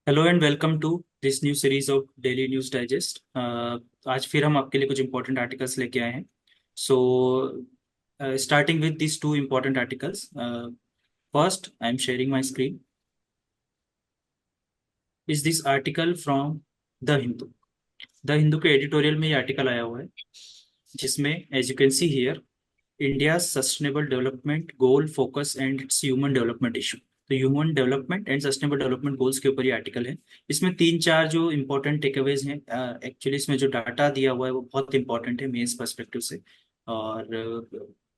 Hello and welcome to this new series of daily news digest. आज फिर हम आपके लिए कुछ इंपॉर्टेंट आर्टिकल्स लेके आए हैं। So starting with this two important articles. First, I am sharing my screen. Is this article from the Hindu. The Hindu के एडिटोरियल में ये आर्टिकल आया हुआ है, जिसमें as you can see here, India sustainable development goal focus and its human development issue. तो human development and sustainable development goals के ऊपर ये आर्टिकल है। इसमें तीन चार जो इंपॉर्टेंट टेकअवेज हैं, एक्चुअली इसमें जो डाटा दिया हुआ है वो बहुत इंपॉर्टेंट है मेंस पर्सपेक्टिव से। और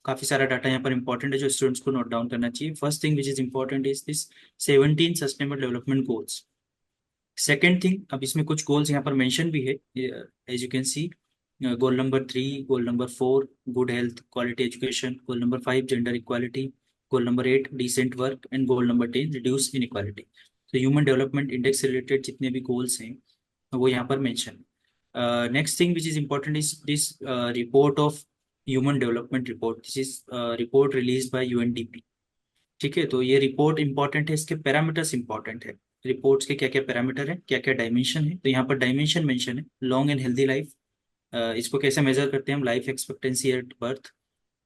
काफी सारा डाटा यहाँ पर इंपॉर्टेंट है जो स्टूडेंट्स को नोट डाउन करना चाहिए। First thing which is important is this 17 sustainable development goals. Second thing, अब इसमें कुछ गोल्स यहाँ पर मेंशन भी है, as you can see. Goal number 3, goal number 4 good health quality education, goal number 5 gender equality, goal number 8 decent work and goal number 10 reduce inequality. तो human development index से related जितने भी goals हैं वो यहाँ पर mention. Next thing which is important is this report of human development report. This is report release by UNDP. ठीक है, तो ये रिपोर्ट इंपॉर्टेंट है, इसके पैरामीटर्स इंपॉर्टेंट है। रिपोर्ट्स के क्या क्या पैरामीटर है, क्या क्या डायमेंशन है, तो यहाँ पर डायमेंशन मेंशन है। लॉन्ग एंड हेल्दी लाइफ, इसको कैसे मेजर करते हैं हम, life expectancy at birth.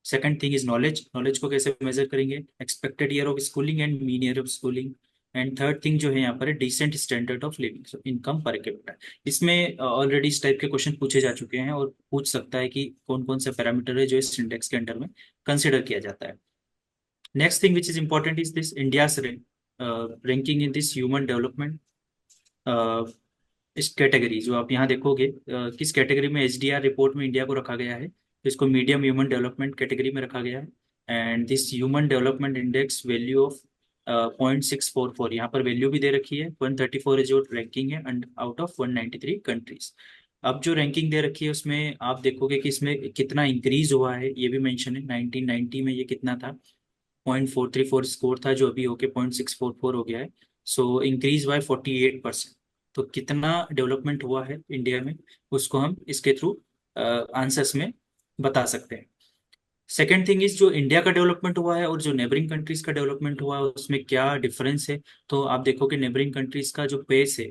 Second thing is knowledge, knowledge को कैसे मेजर करेंगे, expected year of schooling and mean year of schooling. And third thing जो है यहाँ पर है decent standard of living, so income per capita. इसमें ऑलरेडी इस टाइप के क्वेश्चन पूछे जा चुके हैं और पूछ सकता है कि कौन कौन से पैरामीटर है जो इस इंडेक्स के अंडर में कंसिडर किया जाता है। Next thing which is important is this India's ranking in this human development इस कैटेगरी जो आप यहाँ देखोगे, किस कैटेगरी में एचडीआर रिपोर्ट में इंडिया को रखा गया है, तो इसको मीडियम ह्यूमन डेवलपमेंट कैटेगरी में रखा गया है। And this human development index value of 0.644, यहाँ पर वैल्यू भी दे रखी है। 134 है जो रैंकिंग है, एंड आउट ऑफ 193 कंट्रीज। अब जो रैंकिंग दे रखी है उसमें आप देखोगे कि इसमें कितना इंक्रीज हुआ है ये भी मेंशन है। 1990 में ये कितना था, 0.434 स्कोर था, जो अभी होके 0.644 हो गया है। So increase by 48%। तो कितना डेवलपमेंट हुआ है इंडिया में, उसको हम इसके थ्रू आंसर्स में बता सकते हैं। सेकेंड थिंग इज जो इंडिया का डेवलपमेंट हुआ है और जो नेबरिंग कंट्रीज का डेवलपमेंट हुआ है उसमें क्या डिफरेंस है। तो आप देखो कि नेबरिंग कंट्रीज का जो पेस है,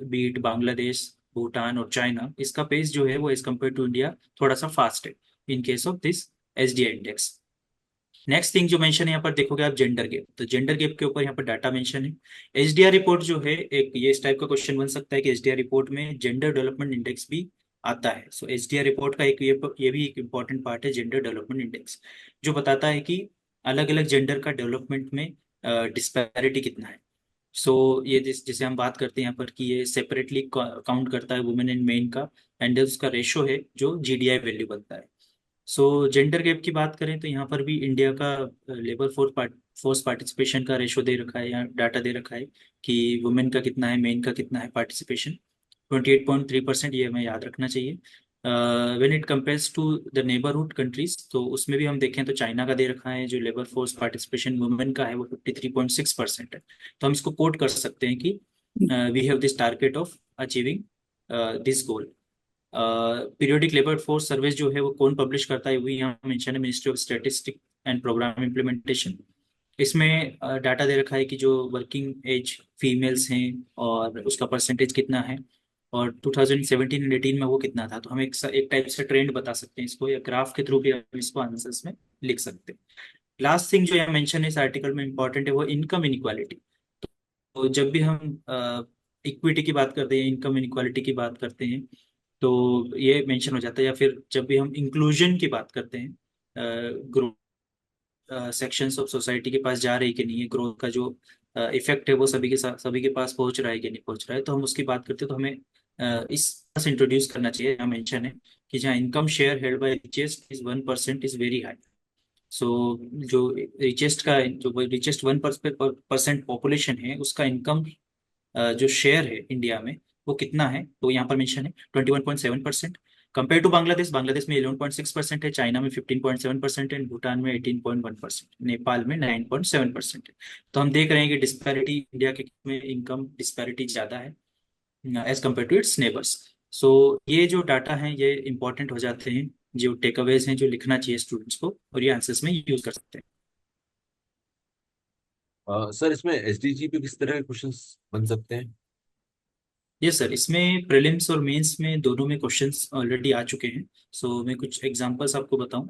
बीट बांग्लादेश, भूटान और चाइना, इसका पेस जो है वो एज कम्पेयर टू इंडिया थोड़ा सा फास्ट है in case of this SDI index. Next thing जो मेंशन है यहाँ पर देखोगे आप, जेंडर गैप। तो जेंडर गैप के ऊपर यहाँ पर डाटा मेंशन है। एचडीआर रिपोर्ट जो है, एक ये इस टाइप का क्वेश्चन बन सकता है कि एचडीआर रिपोर्ट में जेंडर डेवलपमेंट इंडेक्स भी आता है। सो एचडीआर रिपोर्ट का एक ये भी एक इंपॉर्टेंट पार्ट है, जेंडर डेवलपमेंट इंडेक्स, जो बताता है कि अलग अलग जेंडर का डेवलपमेंट में डिस्पैरिटी कितना है। सो ये जिसे हम बात करते हैं यहाँ पर कि ये सेपरेटली काउंट करता है वुमेन एंड मेन का, एंड उसका रेशो है जो जीडीआई वैल्यू बनता है। सो जेंडर गैप की बात करें तो यहाँ पर भी इंडिया का लेबर फोर्स पार्टिसिपेशन का रेशो दे रखा है या डाटा दे रखा है कि वुमेन का कितना है, मेन का कितना है पार्टिसिपेशन। 28.3%, ये हमें याद रखना चाहिए। When it compares to the neighbourhood countries, तो उसमें भी हम देखें तो चाइना का दे रखा है जो लेबर फोर्स पार्टिसिपेशन वुमेन का है वो 53.6% है। तो हम इसको कोट कर सकते हैं कि we have this target of achieving this goal. Periodic labour force survey जो है वो कौन पब्लिश करता है, वही यहाँ मेंशन है, ministry of statistic and programme implementation. इसमें डाटा दे रखा है कि जो वर्किंग एज फीमेल्स हैं और उसका परसेंटेज कितना है, और 2017 एंड 18 में वो कितना था। तो हम एक टाइप से ट्रेंड बता सकते हैं इसको, या ग्राफ के थ्रू भी हम इसको आंसर्स में लिख सकते हैं। लास्ट थिंग जो यहाँ मेंशन है इस आर्टिकल में इंपॉर्टेंट है, वो इनकम इनक्वालिटी। तो जब भी हम इक्विटी की बात करते हैं, इनकम इनक्वालिटी की बात करते हैं, तो ये मेंशन हो जाता है। या फिर जब भी हम इंक्लूजन की बात करते हैं, ग्रोथ सेक्शंस ऑफ सोसाइटी के पास जा रही है कि नहीं है, ग्रोथ का जो इफेक्ट है वो सभी के साथ सभी के पास पहुंच रहा है कि नहीं पहुंच रहा है, तो हम उसकी बात करते हैं। तो हमें इस तरह से इंट्रोड्यूस करना चाहिए। यहाँ मेंशन है कि जहाँ income share held by richest is 1% is very high. So जो रिचेस्ट 1% पॉपुलेशन है उसका इनकम जो शेयर है इंडिया में वो कितना है, तो यहाँ पर मेंशन है 21.7%। कंपेयर टू बांग्लादेश, बांग्लादेश में 11.6% है, चाइना में 15.7% है, भूटान में 18.1%, नेपाल में 9.7% है। तो हम देख रहे हैं कि डिस्पैरिटी इंडिया के में इनकम डिस्पैरिटी ज़्यादा है as compare to its neighbours. So ये जो डाटा हैं ये इंपॉर्टेंट हो जाते हैं, जो टेकअवेज हैं जो लिखना चाहिए स्टूडेंट्स को, और ये आंसर्स में यूज कर सकते हैं। सर इसमें एसडीजी पे किस तरह के क्वेश्चंस बन सकते हैं? यस सर, इसमें प्रीलिम्स और मेंस में दोनों में क्वेश्चंस ऑलरेडी आ चुके हैं। सो मैं कुछ एग्जांपल्स आपको बताऊं।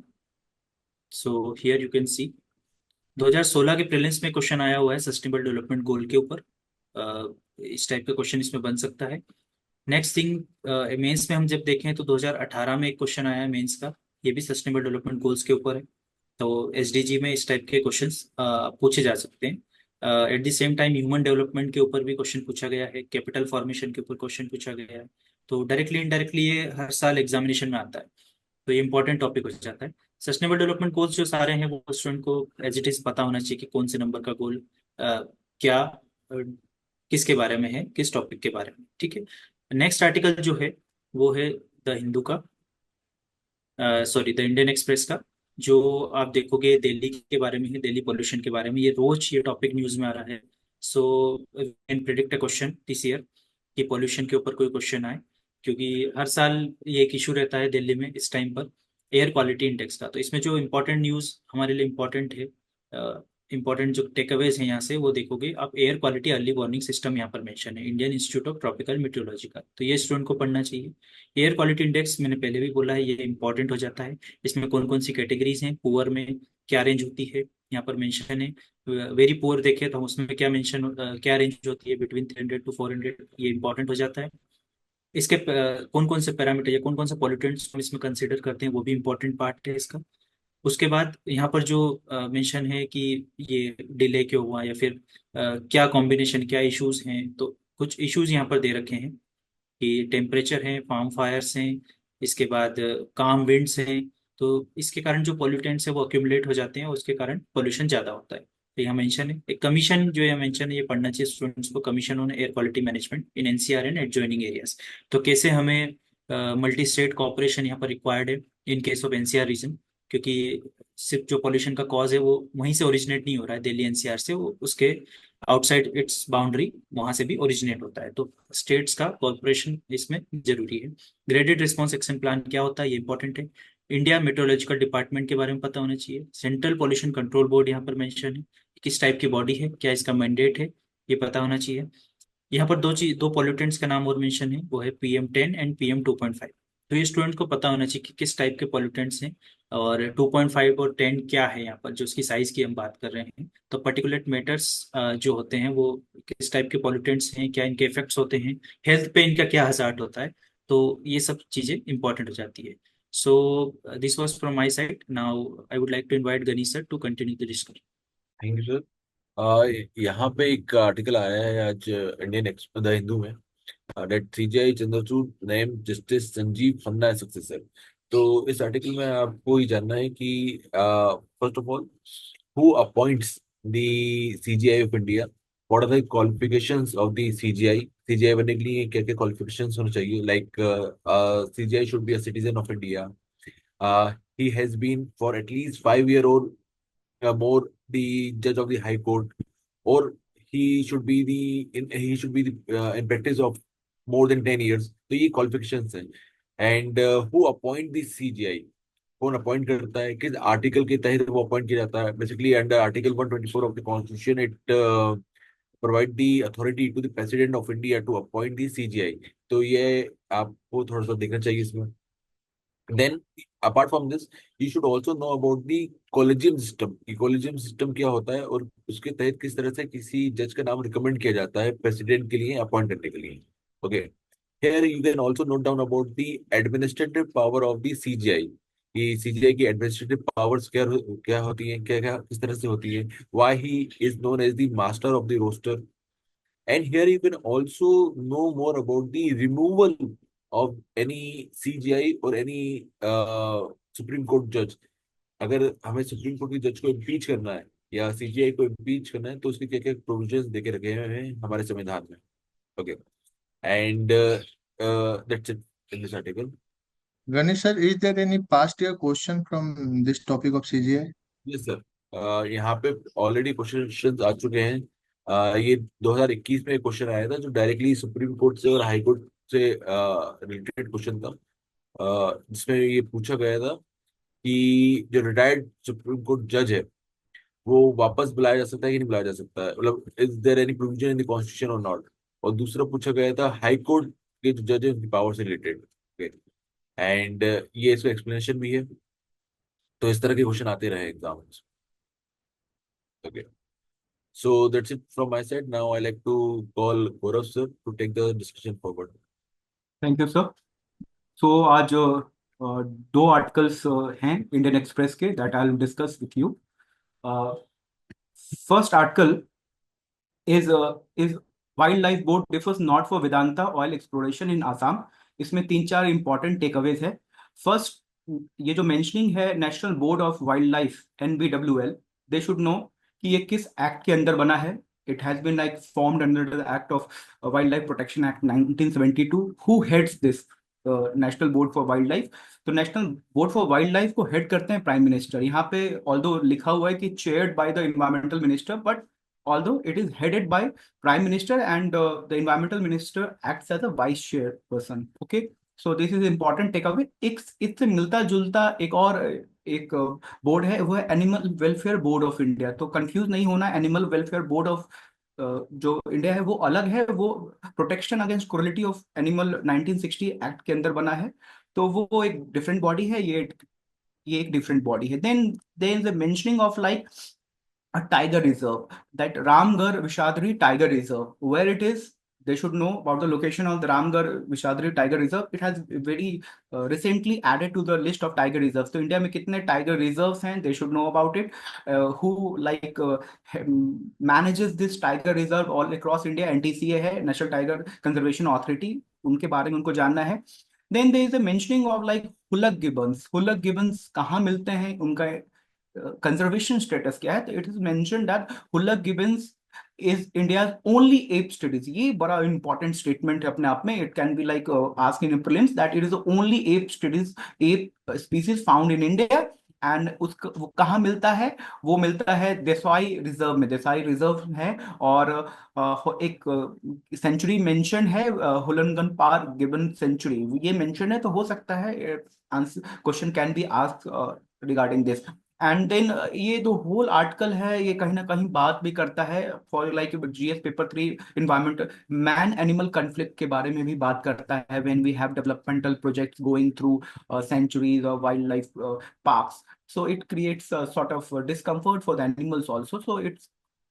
सो हियर यू कैन सी 2016 के प्रीलिम्स में क्वेश्चन आया हुआ है सस्टेनेबल डेवलपमेंट गोल के ऊपर। इस टाइप का क्वेश्चन इसमें बन सकता है। नेक्स्ट थिंग, मेंस में हम जब देखें तो 2018 में एक क्वेश्चन आया है मेंस का। ये भी सस्टेनेबल डेवलपमेंट गोल्स के ऊपर है। तो एसडीजी में इस टाइप के क्वेश्चंस पूछे जा सकते हैं। At the same time human development के ऊपर भी क्वेश्चन पूछा गया है, कैपिटल फॉर्मेशन के ऊपर क्वेश्चन पूछा गया है। तो डायरेक्टली इनडायरेक्टली ये हर साल एग्जामिनेशन में आता है। तो ये इंपॉर्टेंट टॉपिक हो जाता है। सस्टेनेबल डेवलपमेंट गोल्स जो सारे हैं वो स्टूडेंट को एज इट इज पता होना चाहिए कि कौन से नंबर का गोल क्या किसके बारे में है, किस टॉपिक के बारे में। ठीक है। नेक्स्ट आर्टिकल जो है वो है द हिंदू का, सॉरी द इंडियन एक्सप्रेस का। जो आप देखोगे दिल्ली के बारे में है, दिल्ली पोल्यूशन के बारे में। ये रोज ये टॉपिक न्यूज में आ रहा है। So can predict a question this year कि पोल्यूशन के ऊपर कोई क्वेश्चन आए, क्योंकि हर साल ये एक इशू रहता है दिल्ली में इस टाइम पर, एयर क्वालिटी इंडेक्स का। तो इसमें जो इम्पोर्टेंट न्यूज हमारे लिए इम्पोर्टेंट है, इंपॉर्टेंट जो टेकअवेज हैं यहाँ से वो देखोगे आप। Air quality early warning system यहाँ पर मेंशन है, Indian institute of tropical metrology का। तो ये स्टूडेंट को पढ़ना चाहिए। एयर क्वालिटी इंडेक्स मैंने पहले भी बोला है, ये इंपॉर्टेंट हो जाता है। इसमें कौन कौन सी कैटेगरीज हैं, पुअर में क्या रेंज होती है, यहाँ पर मेंशन है। वेरी पुअर देखे तो हम उसमें क्या मेंशन, क्या रेंज होती है बिटवीन 300 to 400, ये इंपॉर्टेंट हो जाता है। इसके कौन कौन से पैरामीटर या कौन कौन से पॉल्यूटेंट्स हम इसमें कंसिडर करते हैं वो भी इंपॉर्टेंट पार्ट है इसका। उसके बाद यहाँ पर जो मेंशन है कि ये डिले क्यों हुआ, या फिर क्या कॉम्बिनेशन, क्या इश्यूज हैं। तो कुछ इश्यूज यहाँ पर दे रखे हैं कि टेम्परेचर है, फार्म फायर्स हैं, इसके बाद काम विंड्स हैं। तो इसके कारण जो पॉल्यूटेंट्स है वो अक्यूमुलेट हो जाते हैं और उसके कारण पोल्यूशन ज़्यादा होता है। तो यहाँ मेंशन है एक कमीशन, जो यहाँ मेंशन है ये पढ़ना चाहिए स्टूडेंट्स को। Commission on air quality management in NCR and adjoining areas. तो कैसे हमें मल्टी स्टेट कॉपरेशन यहाँ पर रिक्वायर्ड है in case of NCR region, क्योंकि सिर्फ जो पॉल्यूशन का कॉज है वो वहीं से ओरिजिनेट नहीं हो रहा है दिल्ली एनसीआर से, वो उसके आउटसाइड इट्स बाउंड्री वहां से भी ओरिजिनेट होता है। तो स्टेट्स का कॉर्पोरेशन इसमें जरूरी है। ग्रेडेड रिस्पॉन्स एक्शन प्लान क्या होता है ये इंपॉर्टेंट है। इंडिया मेट्रोलॉजिकल डिपार्टमेंट के बारे में पता होना चाहिए। सेंट्रल पॉल्यूशन कंट्रोल बोर्ड यहाँ पर मेंशन है, किस टाइप की बॉडी है, क्या इसका मैंडेट है, ये पता होना चाहिए। यहाँ पर दो पॉल्यूटेंट्स का नाम और मेंशन है, वो है PM10 एंड PM2.5। तो ये स्टूडेंट को पता होना चाहिए कि किस टाइप के पॉल्यूटेंट्स हैं, और 2.5 और 10 क्या है यहाँ पर, जो उसकी साइज की हम बात कर रहे हैं। तो पर्टिकुलेट मैटर्स जो होते हैं वो किस टाइप के पॉल्यूटेंट्स हैं, क्या इनके इफेक्ट्स होते हैं, हेल्थ पे इनका क्या हजार्ड होता है। तो ये सब चीजें इंपॉर्टेंट हो जाती है। So this was from my side. Now I would like to invite Ganesh sir to continue the discussion. Thank you sir. यहाँ पे एक आर्टिकल आया है आज इंडियन द हिंदू में, date CJI Chandrachud name justice Sanjiv Khanna successor. तो इस आर्टिकल में आपको ये जानना है कि first of all, who appoints the CJI of India, what are the qualifications of the CJI. CJI बनने के लिए क्या क्या क्वालिफिकेशंस होने चाहिए? Like CJI should be a citizen of India, he has been for at least 5 year or more the judge of the high court, or he should be the in practice of more than 10 years। तो ये qualifications हैं। And who appoint the CJI, कौन appoint करता है, किस article के तहत वो अपॉइंट किया जाता है? Basically under article 124 of the constitution, it provide the authority to the president of India to appoint the CJI. तो ये आपको थोड़ा सा देखना चाहिए इसमें। Then apart from this, you should also know about the collegium system. Collegium system क्या होता है और उसके तहत किस तरह से किसी जज का नाम रिकमेंड किया जाता है प्रेसिडेंट के लिए अपॉइंट करने के लिए। Okay, here you can also note down about the administrative power of the CGI, कि सीजीआई की एडमिनिस्ट्रेटिव पावर्स क्या क्या होती हैं, क्या क्या किस तरह से होती है, why he is known as the master of the roster. And here you can also know more about the removal of any CGI or any Supreme Court judge। अगर हमें सुप्रीम कोर्ट की जज को इम्पीच करना है या CGI को impeach करना है तो उसके क्या क्या प्रोविजंस देके रखे हुए हैं हमारे संविधान में। Okay, and that's it in this article. Ganesh sir, is there any past year question from this topic of CGI? Yes sir, यहाँ पे ऑलरेडी क्वेश्चन आ चुके हैं। ये 2021 में क्वेश्चन आया था जो डायरेक्टली सुप्रीम कोर्ट से और हाई कोर्ट से रिलेटेड क्वेश्चन था, जिसमें ये पूछा गया था कि जो रिटायर्ड सुप्रीम कोर्ट जज है वो वापस बुलाया जा सकता है कि नहीं बुलाया जा सकता है, मतलब is there any provision in the constitution और नॉट। और दूसरा पूछा गया था हाई कोर्ट के जो जज है उनकी पावर से रिलेटेड। एंड ये इसका एक्सप्लेनेशन भी है। तो इस तरह के क्वेश्चन आते रहे एग्जाम में। Okay, so that's it from my side. Now I like to call Gaurav sir to take the discussion forward. Thank you sir. So आज दो आर्टिकल्स हैं इंडियन एक्सप्रेस के that I will discuss with you. First article is wildlife board differs not for Vedanta oil exploration in Assam। इसमें तीन चार important takeaways है। First, ये जो मेंशनिंग है national board of wild life NBWL, they should know कि ये किस एक्ट के अंदर बना है। It has been like formed under the act of wild life protection act 1972। Who heads this national board for wild life? तो national board for wild life को head करते हैं प्राइम मिनिस्टर। यहाँ पे ऑल्दो लिखा हुआ है कि chaired by the environmental minister, but although it is headed by prime minister and the environmental minister acts as a vice chairperson। okay, so this is important takeaway। एक इससे मिलता जुलता एक और एक बोर्ड है, वो है animal welfare board of India. तो कंफ्यूज नहीं होना, एनिमल वेलफेयर बोर्ड ऑफ जो इंडिया है वो अलग है, वो protection against क्रूरलिटी of animal 1960 act के अंदर बना है। तो वो एक डिफरेंट बॉडी है, ये एक डिफरेंट बॉडी है। Then there is a mentioning of like a tiger reserve, that Ramgarh Vishadri Tiger Reserve. Where it is, they should know about the location of the Ramgarh Vishadri Tiger Reserve। It has very recently added to the list of tiger reserves। तो India में कितने tiger reserves हैं, they should know about it। Who like manages this tiger reserve all across India? NTCA है, National Tiger Conservation Authority, उनके बारे में उनको जानना है। Then there is a mentioning of like Hulak gibbons। Hulak gibbons कहाँ मिलते हैं, उनका कंजर्वेशन स्टेटस क्या है? तो it is mention that hoolock gibbons is India's only ape species. ये बड़ा इंपॉर्टेंट स्टेटमेंट है अपने आप में। It can be like ask in prelims that it is only ape species, ape species found in India. And उसका वो कहाँ मिलता है? वो मिलता है देसाई रिजर्व में। देसाई रिजर्व है और एक सेंचुरी मेंशन है, हुलनगन पार गिबन सेंचुरी, ये मेंशन है। तो हो सकता है answer question can be asked regarding this. And then ये जो होल आर्टिकल है ये कहीं ना कहीं बात भी करता है for like GS paper 3 environment man animal conflict के बारे में भी बात करता है। When we have developmental projects going through sanctuaries और wild life parks, so it creates a sort of discomfort for the animals also। so it's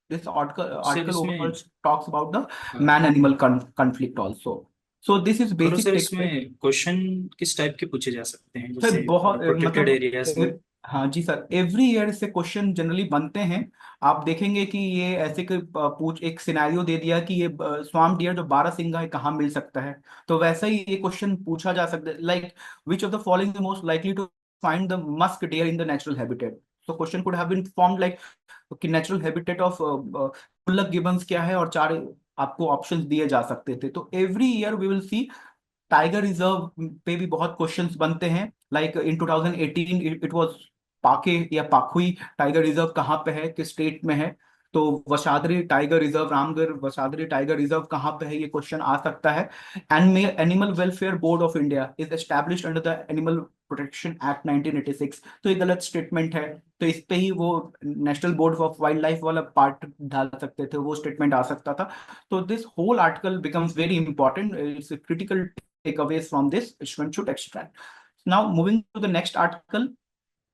this article इसमें overall talks about the man animal conflict also। so this is करो basic sir, takeaway। इसमें question किस type के पूछे जा सकते हैं, sir जैसे बहुत प्रोटेक्टेड मतलब एरियाज में? हाँ जी सर, एवरी ईयर से क्वेश्चन जनरली बनते हैं। आप देखेंगे कि ये ऐसे पूछ एक सिनेरियो दे दिया कि ये स्वाम्प डियर जो बारहसिंगा है कहाँ मिल सकता है। तो वैसा ही ये क्वेश्चन पूछा जा सकता है like which of the following the most likely to find the musk deer in the natural habitat. तो question could have been formed like कि natural habitat of hoolock gibbons क्या है, और चार आपको ऑप्शंस दिए जा सकते थे। तो every year we will see tiger reserve पे भी बहुत क्वेश्चंस बनते हैं। Like in 2018 it was Pakke या पाखुई टाइगर रिजर्व कहाँ पे है, किस स्टेट में है। तो Vishdhari tiger reserve, Ramgarh Vishdhari tiger reserve कहाँ पे है, ये क्वेश्चन आ सकता है। And animal welfare board of India is established under the animal protection act 1986। तो ये गलत स्टेटमेंट है। तो इस पे ही वो national board of wild life वाला पार्ट डाल सकते थे, वो स्टेटमेंट आ सकता था। तो this whole article becomes very important. It's critical takeaways from this one should extract। Now moving to the next article,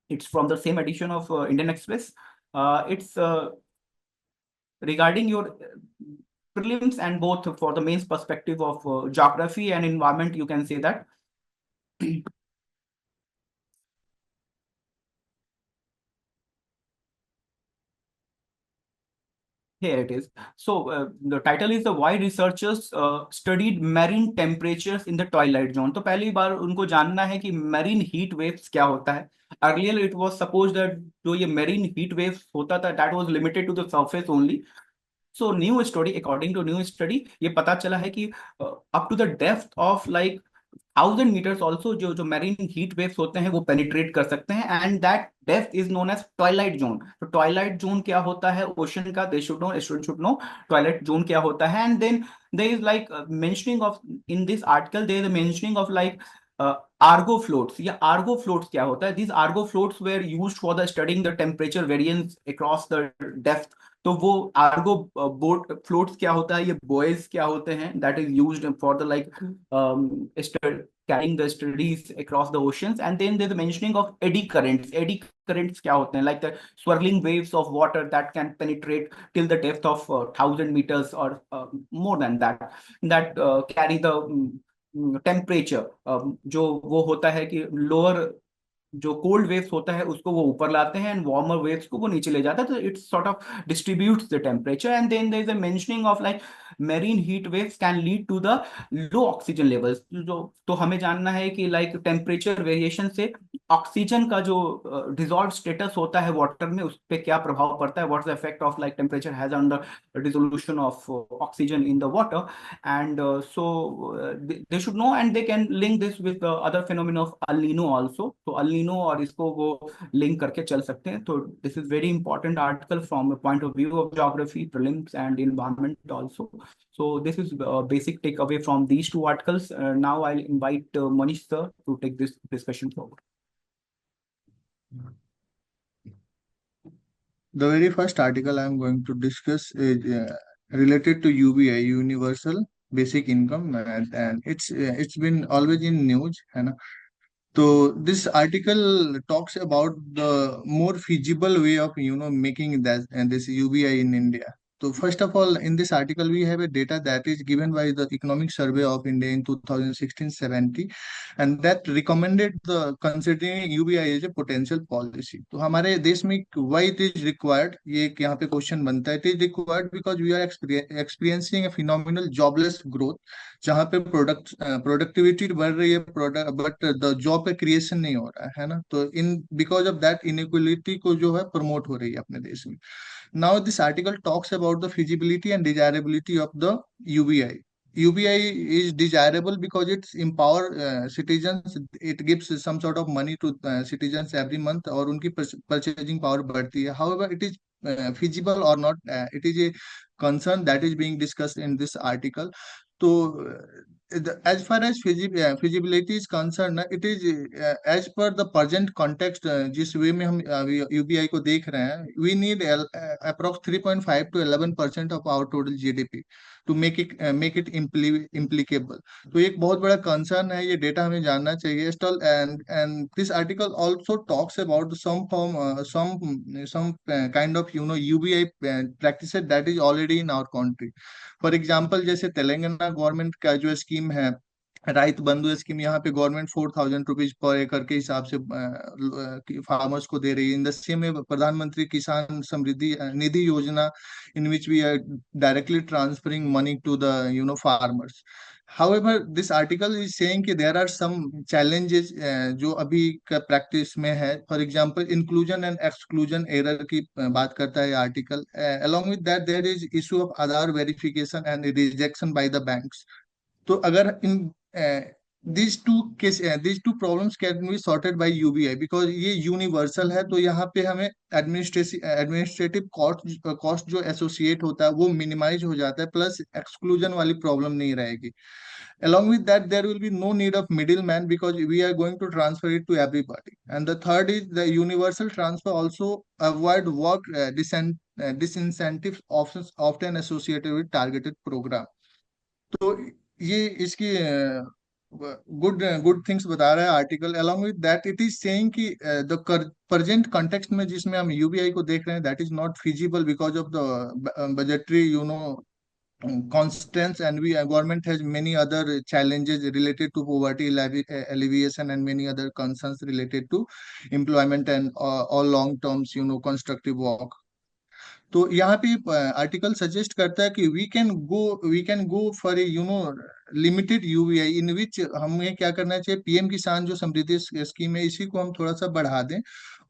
it's from the same edition of Indian Express। It's regarding your prelims and both for the mains perspective of geography and environment, you can say that। Here it is। So the title is the why researchers studied marine temperatures in the twilight zone। तो पहली बार उनको जानना है कि marine heat waves क्या होता है। Earlier it was supposed that जो ये marine heat waves होता था that was limited to the surface only। So new study, according to new study, ये पता चला है कि up to the depth of like 1000 meters also जो जो मैरीन हीट वेव्स होते हैं वो पेनिट्रेट कर सकते हैं। And that depth is known as twilight zone. तो ट्वाइलाइट जोन क्या होता है ओशन का, they should know, student should know twilight zone क्या होता है। And then there is like mentioning of in this article, there is mentioning of like Argo floats या Argo floats क्या होता है? These Argo floats were used for the studying the temperature variance across the depth. तो वो Ergo boat floats क्या होता है, ये बॉयज क्या होते हैं, that is used for the like carrying the studies across the oceans. And then there's a mentioning of eddy currents. Eddy currents क्या होते हैं? Like the swirling waves of water that can penetrate till the depth of 1,000 meters or more than that, that carry the temperature, जो वो होता है कि lower जो cold waves होता है उसको वो ऊपर लाते हैं एंड वार्मर वेव्स को वो नीचे ले जाता है, तो it's sort of distributes the temperature. And then there is a mentioning of like marine heat waves can lead to the low oxygen levels. जो तो हमें जानना है कि लाइक टेम्परेचर वेरिएशन से ऑक्सीजन का जो डिजॉल्व स्टेटस होता है वाटर में उस पर क्या प्रभाव पड़ता है, what's the effect of like temperature has on the dissolution of oxygen in the water. And they should know, and they can link this with the other phenomena of El Nino also. तो El Nino और इसको वो link करके चल सकते हैं। तो this is very important article from a point of view of geography, prelims and environment also. So this is basic takeaway from these two articles. Now I'll invite Manish sir to take this discussion forward. The very first article I am going to discuss is related to UBI, Universal Basic Income, and it's been always in news, है ना? So this article talks about the more feasible way of making that and this UBI in India. So first of all, in this article we have a data that is given by the Economic Survey of India in 2016-17, and that recommended the considering UBI as a potential policy. तो हमारे देश में why it is required, ये एक यहाँ पे question बनता है। It is required because we are experiencing a phenomenal jobless growth, जहाँ पे प्रोडक्टिविटी बढ़ रही है, प्रोडक्ट बट द जॉब पे क्रिएशन नहीं हो रहा है ना? तो in because of that inequality को जो है प्रमोट हो रही है अपने देश में। Now this article talks about the feasibility and desirability of the UBI. UBI is desirable because it's empower citizens. It gives some sort of money to citizens every month, और उनकी purchasing power बढ़ती है. However, it is feasible or not, it is a concern that is being discussed in this article. So, as far as feasibility is concerned, it is as per the present context, जिस वे में हम UBI को देख रहे हैं, we need approx 3.5 to 11% of our total GDP to make it implicable. तो एक बहुत बड़ा कंसर्न है, ये डेटा हमें जानना चाहिए. And this article also talks about some form some kind of UBI practices that is already in our country. For example जैसे तेलंगाना गवर्नमेंट का जो स्कीम है राइत बंधु स्कीम, यहाँ पे गवर्नमेंट 4,000 रुपीज पर एकड़ के हिसाब से फार्मर्स को दे रही है. इन द सेम में प्रधानमंत्री किसान Samriddhi Nidhi Yojana, in which we are directly transferring money to the farmers. However, this article is saying कि there are some challenges जो अभी का प्रैक्टिस में है. For example inclusion and exclusion error की बात करता है article. along with that there is issue of Aadhaar verification and rejection by the banks. तो अगर इन these two problems can be sorted by UBI because ये universal है, तो यहाँ पे हमें एडमिनिस्ट्रेटिव कॉस्ट जो एसोसिएट होता है वो मिनिमाइज हो जाता है, प्लस एक्सक्लूजन वाली प्रॉब्लम नहीं रहेगी. Along with that, there will be no need of middleman because we are going to transfer it to everybody. And the third is the universal transfer also avoid work disincentives often associated with targeted program. तो ये इसकी good things बता रहा है article. along with that it is saying कि the present context में जिसमें हम UBI को देख रहे हैं that is not feasible because of the budgetary constraints, and government has many other challenges related to poverty alleviation and many other concerns related to employment and all long terms constructive work. तो यहाँ पे article suggest करता है कि we can go for a limited UBI in which हमें क्या करना चाहिए, PM किसान जो समृद्धि स्कीम है इसी को हम थोड़ा सा बढ़ा दें,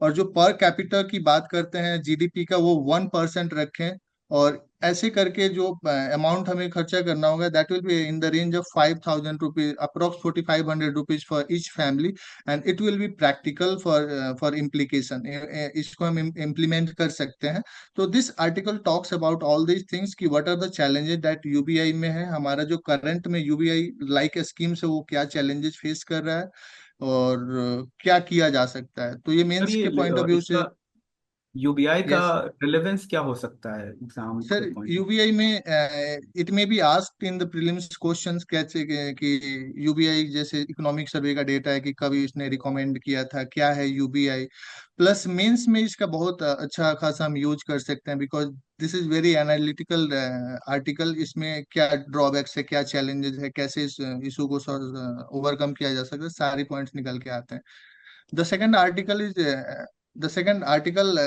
और जो पर कैपिटा की बात करते हैं GDP का वो 1% रखें, और ऐसे करके जो अमाउंट हमें खर्चा करना होगा that will be in the range of 5,000 rupees, approx 4,500 rupees for each family, and it will be practical for implication. इसको हम इम्प्लीमेंट कर सकते हैं। तो this article talks about all these things कि what are the challenges that UBI में है, हमारा जो करंट में यूबीआई लाइक स्कीम्स है वो क्या चैलेंजेस फेस कर रहा है, और क्या किया जा सकता है। तो ये सर मेंस ये के पॉइंट ऑफ व्यू से। इसका यूबीआई का यस रिलेवेंस क्या हो सकता है एग्जाम के सर, पॉइंट? यूबीआई में it may be asked in the prelims questions कैसे कि यूबीआई जैसे इकोनॉमिक सर्वे का डेटा है कि कब इसने रिकमेंड किया था, क्या है यूबीआई। प्लस मेंस में इसका बहुत अच्छा खासा हम यूज कर सकते हैं, because this is very analytical article. इसमें क्या ड्रॉबैक्स है, क्या चैलेंजेस है, कैसे इस इशू को ओवरकम किया जा सकता है, सारे पॉइंट्स निकल के आते हैं। The second article is the second article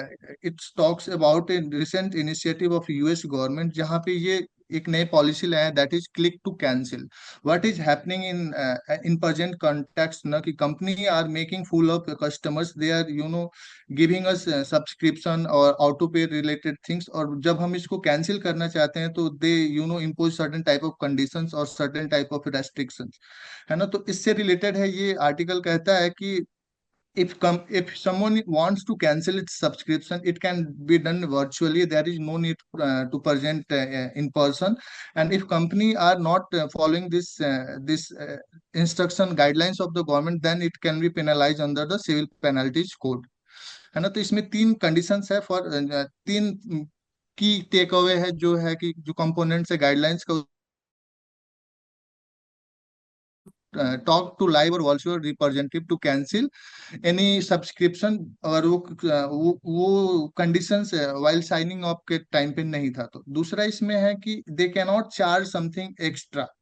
it talks about a recent initiative of US government, जहाँ पे ये एक नई पॉलिसी लाया है, that is click to cancel. What is happening in present context ना, कि company are making full of customers, they are giving us subscription और ऑटो पे रिलेटेड थिंग्स, और जब हम इसको कैंसिल करना चाहते हैं तो they impose certain type of conditions और सर्टेन टाइप ऑफ रेस्ट्रिक्शंस, है ना। तो इससे रिलेटेड है ये आर्टिकल, कहता है कि if someone wants to cancel its subscription, it can be done virtually. There is no need to present in person. And if company are not following this instruction guidelines of the government, then it can be penalized under the civil penalties code, है ना। तो इसमें तीन conditions है for, तीन की take away है, जो है कि जो कंपोनेंट्स है गाइडलाइंस का, talk to live or virtual representative to cancel any subscription, और वो कंडीशंस while signing up के टाइम पे नहीं था। तो दूसरा इसमें है कि they cannot charge something extra.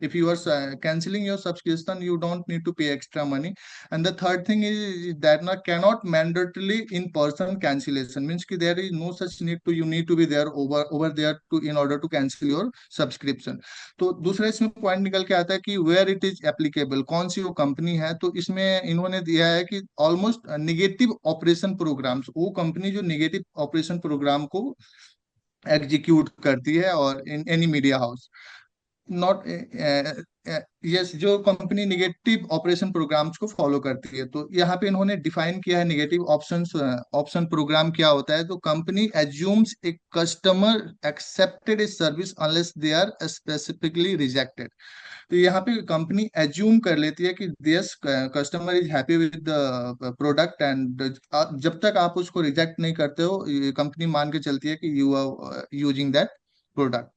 If you are canceling your subscription, you don't need to pay extra money. And the third thing is that cannot mandatorily in person cancellation, means कि there is no such need to you need to be there over there to in order to cancel your subscription. तो दूसरा इसमें point निकल के आता है कि where it is applicable, कौन सी वो कंपनी है। तो इसमें इन्होंने दिया है कि ऑलमोस्ट नेगेटिव ऑपरेशन प्रोग्राम्स, वो कंपनी जो नेगेटिव ऑपरेशन प्रोग्राम को एग्जीक्यूट करती है, और in any media house not, yes, जो कंपनी निगेटिव ऑपरेशन प्रोग्राम्स को फॉलो करती है। तो यहाँ पे इन्होंने डिफाइन किया है नेगेटिव ऑप्शन प्रोग्राम क्या होता है। तो company assumes a customer accepted a service unless they are specifically rejected. तो यहाँ पे कंपनी एज्यूम कर लेती है कि yes customer is happy with the product, and जब तक आप उसको रिजेक्ट नहीं करते हो, कंपनी मान के चलती है कि you are using that product.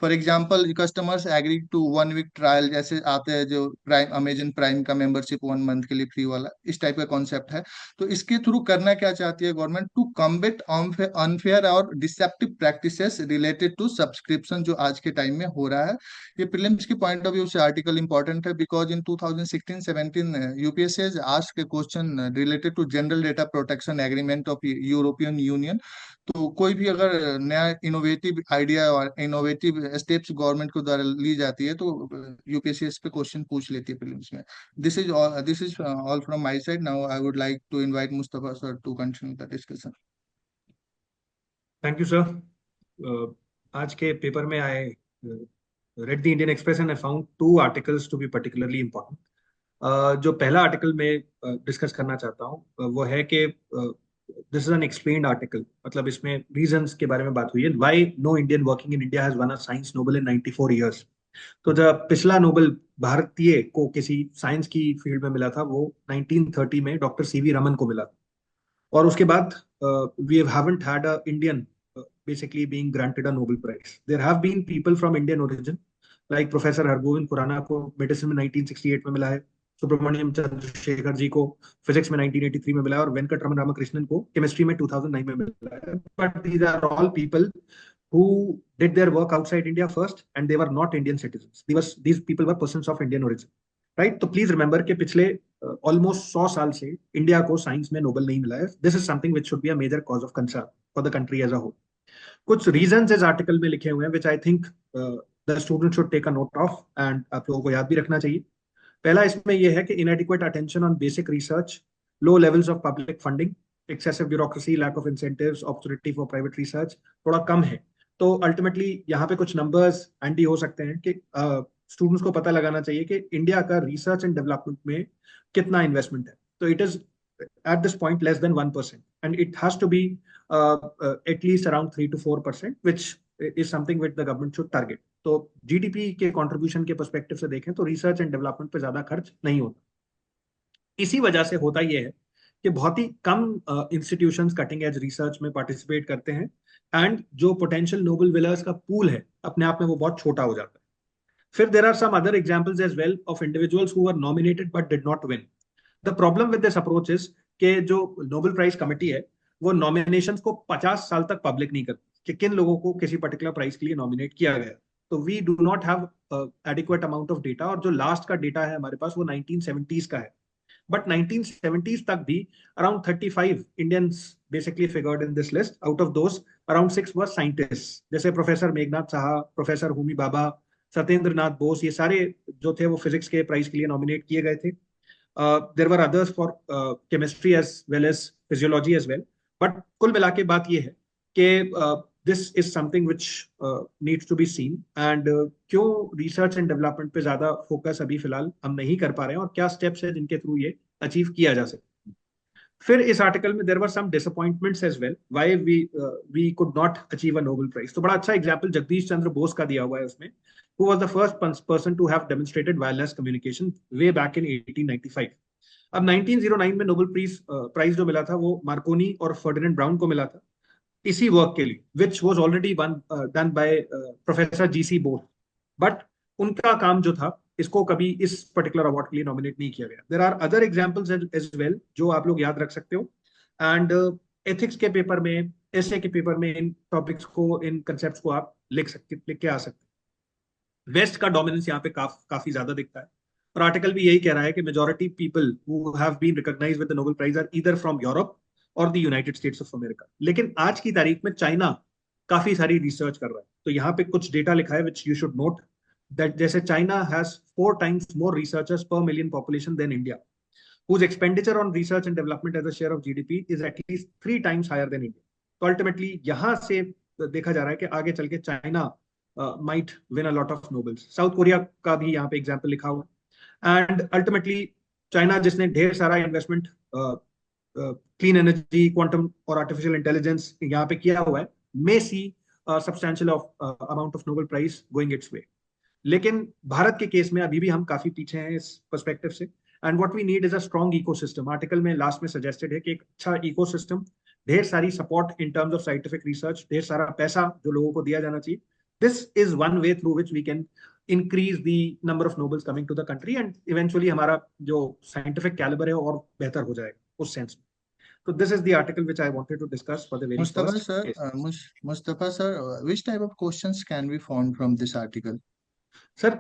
For example customers agree to 1 week trial, जैसे आते हैं जो प्राइम, अमेजन प्राइम का मेंबरशिप 1 मंथ के लिए फ्री वाला, इस टाइप का कॉन्सेप्ट है। तो इसके थ्रू करना क्या चाहती है गवर्नमेंट, टू कम्बेट अनफेयर और deceptive practices related to subscription, जो आज के टाइम में हो रहा है। ये प्रीलिम्स के पॉइंट ऑफ व्यू से आर्टिकल इंपॉर्टेंट है, because in 2016-17 UPSC has asked a question related to general data protection agreement of European union. तो कोई भी अगर नया इनोवेटिव आइडिया और इनोवेटिव स्टेप्स गवर्नमेंट के द्वारा ली जाती है, तो यूपीएससी इस पे क्वेश्चन पूछ लेती है प्रीलिम्स में। This is all from my side. Now I would like to invite Mustafa sir to continue the discussion. Thank you sir. आज के पेपर में आई read the Indian Express and I found two articles to be particularly important. जो पहला article मैं discuss करना चाहता हूँ वो है कि this is an explained article, मतलब इसमें रीजंस के बारे में बात हुई है। Why no Indian working in India has won a science Nobel in 94 years. तो जब पिछला नोबेल भारतीय को किसी साइंस की फील्ड में मिला था वो 1930 में डॉक्टर सीवी रमन को मिला, और उसके बाद we haven't had a Indian basically being granted a Nobel Prize. There have been people from Indian origin, like Professor Hargobind Khurana को मेडिसिन में 1968 में मिला है, सुब्रमण्यम चंद्रशेखर जी को फिजिक्स में 1983 में मिला है, और वेंकट रमन रामकृष्णन को केमिस्ट्री में 2009 में मिला है। But these are all people who did their work outside India first and they were not Indian citizens. These people were persons of Indian origin, right? तो प्लीज रिमेंबर कि पिछले ऑलमोस्ट 100 साल से इंडिया को साइंस में Nobel नहीं मिला है। This is something which should be a major cause of concern for the country as a whole. कुछ रीजंस इस आर्टिकल में लिखे हुए हैं which I think the student should take a note of and आप लोगों को याद भी रखना चाहिए। पहला इसमें यह है कि inadequate attention on basic research, low levels of public funding, excessive bureaucracy, lack of incentives, opportunity for private research थोड़ा कम है तो अल्टीमेटली यहाँ पे कुछ नंबर्स एंटी हो सकते हैं कि स्टूडेंट्स को पता लगाना चाहिए कि इंडिया का रिसर्च एंड डेवलपमेंट में कितना इन्वेस्टमेंट है। तो it is at this point less than 1%, and it has to be at least around 3 to 4%, which is something which the government should target. तो जीडीपी के कंट्रीब्यूशन के perspective से देखें तो रिसर्च एंड डेवलपमेंट पे ज्यादा खर्च नहीं होता। इसी वजह से होता यह है कि बहुत ही कम इंस्टीट्यूशंस कटिंग एज रिसर्च में पार्टिसिपेट करते हैं, एंड जो पोटेंशियल नोबल विनर्स का पूल है अपने आप में वो बहुत छोटा हो जाता है। फिर there are some other examples as well of individuals who are nominated but did not win. The problem with this approach is कि जो नोबेल प्राइज कमेटी है वो नॉमिनेशंस को 50 साल तक पब्लिक नहीं करती कि किन लोगों को किसी पर्टिकुलर प्राइज के लिए नॉमिनेट किया गया। तो we do not have adequate amount of data, और जो लास्ट का डेटा है हमारे पास वो 1970s का है। बट 1970s तक भी around 35 Indians basically figured in this list. Out of those, around 6 were scientists, जैसे प्रोफेसर मेघनाथ साहा, प्रोफेसर होमी बाबा, सत्येंद्र नाथ बोस, ये सारे जो थे वो फिजिक्स के प्राइज के लिए नॉमिनेट किए गए थे। There were others for chemistry as well as physiology as well. But कुल मिला के बात ये है कि this is something which needs to be seen, and क्यों रिसर्च एंड डेवलपमेंट पे ज्यादा फोकस अभी फिलहाल हम नहीं कर पा रहे हैं, और क्या स्टेप्स है जिनके थ्रू ये अचीव किया जा सकता है। फिर इस आर्टिकल में there were some disappointments as well why we could not achieve a Nobel prize. तो बड़ा अच्छा एग्जांपल जगदीश चंद्र बोस का दिया हुआ है उसमें, who was the first person to have demonstrated wireless communication way back in 1895. अब 1909 में नोबेल प्राइज जो मिला था वो मार्कोनी और फर्डिनेंड ब्राउन को मिला था इसी वर्क के लिए, which was already done by professor GC Bose. But उनका काम जो था इसको कभी इस पर्टिकुलर अवार्ड के लिए नॉमिनेट नहीं किया गया। There are other examples as well जो आप लोग याद रख सकते हो, एंड एथिक्स के पेपर में, एसए के पेपर में इन टॉपिक्स को, इन कंसेप्ट्स को आप लिख के आ सकते हैं। वेस्ट का डोमिनेंस यहाँ पे काफी ज्यादा दिखता है, और आर्टिकल भी यही कह रहा है कि majority people who have been recognized with the Nobel prize are either from Europe or the United States of America. लेकिन आज की तारीख में चाइना काफी सारी रिसर्च कर रहा है। तो यहाँ पे कुछ डेटा लिखा है which you should note, that जैसे China has 4 times more researchers per million population than India, whose expenditure on research and development as a share of GDP is at least 3 times higher than India. तो ultimately यहाँ से देखा जा रहा है कि आगे चल के China might win a lot of Nobels. South Korea का भी यहाँ पे एग्जाम्पल लिखा हुआ है, एंड अल्टीमेटली चाइना जिसने ढेर सारा इन्वेस्टमेंट क्लीन एनर्जी, क्वांटम और आर्टिफिशियल इंटेलिजेंस यहाँ पे किया हुआ है, may see substantial amount of Nobel prize going its way. लेकिन भारत के केस में अभी भी हम काफी पीछे हैं इस पर्सपेक्टिव से, and what we need is a strong ecosystem. Article में लास्ट में सजेस्टेड है कि एक अच्छा इकोसिस्टम, ढेर सारी support in terms of scientific research, ढेर सारा पैसा जो लोगों को दिया जाना चाहिए। This is one way through which we can increase the number of Nobels coming to the country, and eventually हमारा जो साइंटिफिक कैलिबर है और बेहतर हो जाएगा उस सेंस में। So this is the article which I wanted to discuss for the very Mustafa first sir, case. Mustafa sir, which type of questions can we find from this article? Sir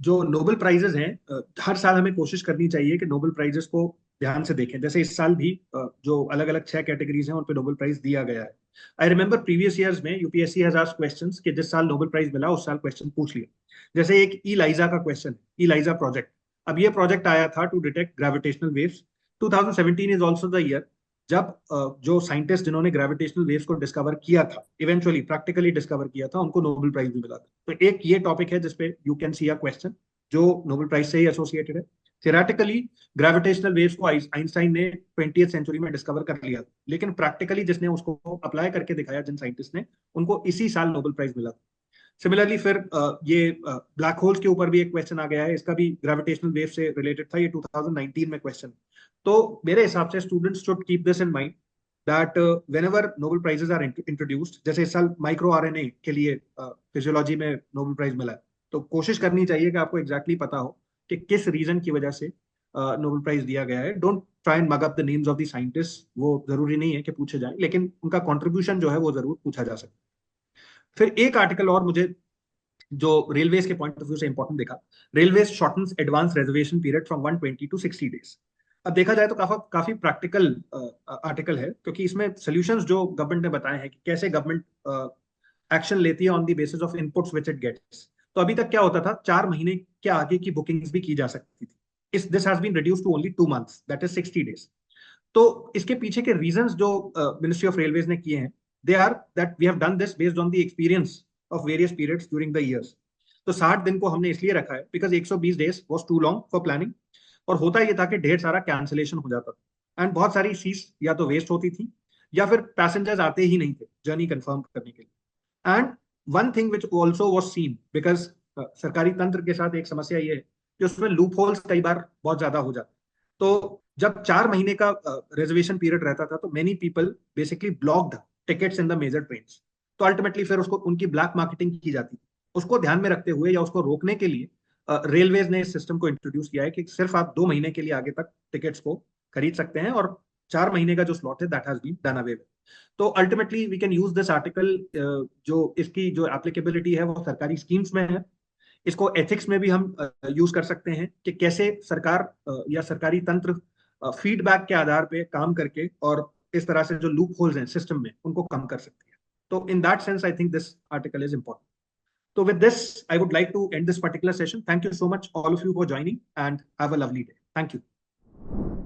जो Nobel prizes हैं, हर साल हमें कोशिश करनी चाहिए कि Nobel prizes को ध्यान से देखें। जैसे इस साल भी जो अलग अलग 6 कैटेगरीज हैं उन पे नोबेल प्राइज दिया गया है। आई रिमेंबर प्रीवियस ईयर्स में यूपीएससी हैज आस्क्ड क्वेश्चंस कि जिस साल नोबेल प्राइज मिला उस साल क्वेश्चन पूछ लिया। जैसे एक इलाइजा का क्वेश्चन, इलाइजा प्रोजेक्ट। अब ये प्रोजेक्ट आया था to detect gravitational waves. 2017 is also the year जब जो साइंटिस्ट जिन्होंने ग्रेविटेशनल वेव्स को डिस्कवर किया था, इवेंचुअली प्रैक्टिकली डिस्कवर किया था, उनको नोबेल प्राइज भी मिला था। तो एक ये टॉपिक है जिसपे you can C a question जो नोबेल प्राइज से ही एसोसिएटेड है। थियोरेटिकली ग्रेविटेशनल वेव्स को आइंस्टाइन ने 20th सेंचुरी में डिस्कवर कर लिया था, लेकिन प्रैक्टिकली जिसने उसको अप्लाई करके दिखाया, जिन साइंटिस्ट ने, उनको इसी साल नोबेल प्राइज मिला था। सिमिलरली फिर ये ब्लैक होल्स के ऊपर भी एक क्वेश्चन आ गया है, इसका भी ग्रेविटेशनल वेव से रिलेटेड था, ये 2019 में क्वेश्चन। तो मेरे हिसाब से students should keep this in mind that whenever Nobel prizes are introduced, जैसे इस साल माइक्रो आरएनए के लिए फिजियोलॉजी में नोबेल प्राइज मिला है, तो कोशिश करनी चाहिए कि आपको एग्जैक्टली पता हो कि किस रीजन की वजह से नोबेल प्राइज दिया गया है। Don't try and mug up the names of the scientist, वो जरूरी नहीं है कि पूछे जाए, लेकिन उनका कॉन्ट्रीब्यूशन जो है वो जरूर पूछा जा सकता है। फिर एक आर्टिकल और मुझे जो रेलवेज के पॉइंट ऑफ व्यू से इंपॉर्टेंट देखा, railways shortens advance reservation period from 120 to 60 days। अब देखा जाए तो काफी प्रैक्टिकल आर्टिकल है, क्योंकि इसमें सॉल्यूशंस जो गवर्नमेंट ने बताए हैं कि कैसे गवर्नमेंट एक्शन लेती है on the basis of inputs which it gets. तो अभी तक क्या होता था, 4 महीने के आगे की बुकिंग्स भी की जा सकती थी। This has been reduced to only 2 months, that is 60 days। तो इसके पीछे के रीजंस जो मिनिस्ट्री ऑफ रेलवेज ने किए हैं, they are that we have done this based on the experience of various periods during the years. तो 60 दिन को हमने इसलिए रखा है बिकॉज 120 days was too long for planning, और होता ये था कि ढेर सारा कैंसिलेशन हो जाता था एंड बहुत सारी सीट्स या तो वेस्ट होती थी या फिर पैसेंजर्स आते ही नहीं थे जर्नी कंफर्म करने के लिए। And one thing which also was seen because सरकारी तंत्र के साथ एक समस्या ये है कि उसमें लूप होल्स कई बार बहुत ज्यादा हो जाते। तो जब 4 महीने का रिजर्वेशन पीरियड रहता था तो many people basically blocked tickets in the major trains. तो अल्टीमेटली फिर उसको उनकी ब्लैक मार्केटिंग की जाती थी। उसको ध्यान में रखते हुए या उसको रोकने के लिए रेलवेज ने इस सिस्टम को इंट्रोड्यूस किया है कि सिर्फ आप 2 महीने के लिए आगे तक टिकट्स को खरीद सकते हैं और 4 महीने का जो स्लॉट है that has been done away with. तो ultimately we can use this article, जो इसकी जो एप्लीकेबिलिटी है वो सरकारी स्कीम्स में है। इसको एथिक्स में भी हम यूज कर सकते हैं कि कैसे सरकार या सरकारी तंत्र फीडबैक के आधार पे काम करके और इस तरह से जो लूप होल्स हैं सिस्टम में उनको कम कर सकती है। तो in that sense I think this article is important. So with this, I would like to end this particular session. Thank you so much, all of you, for joining, and have a lovely day. Thank you.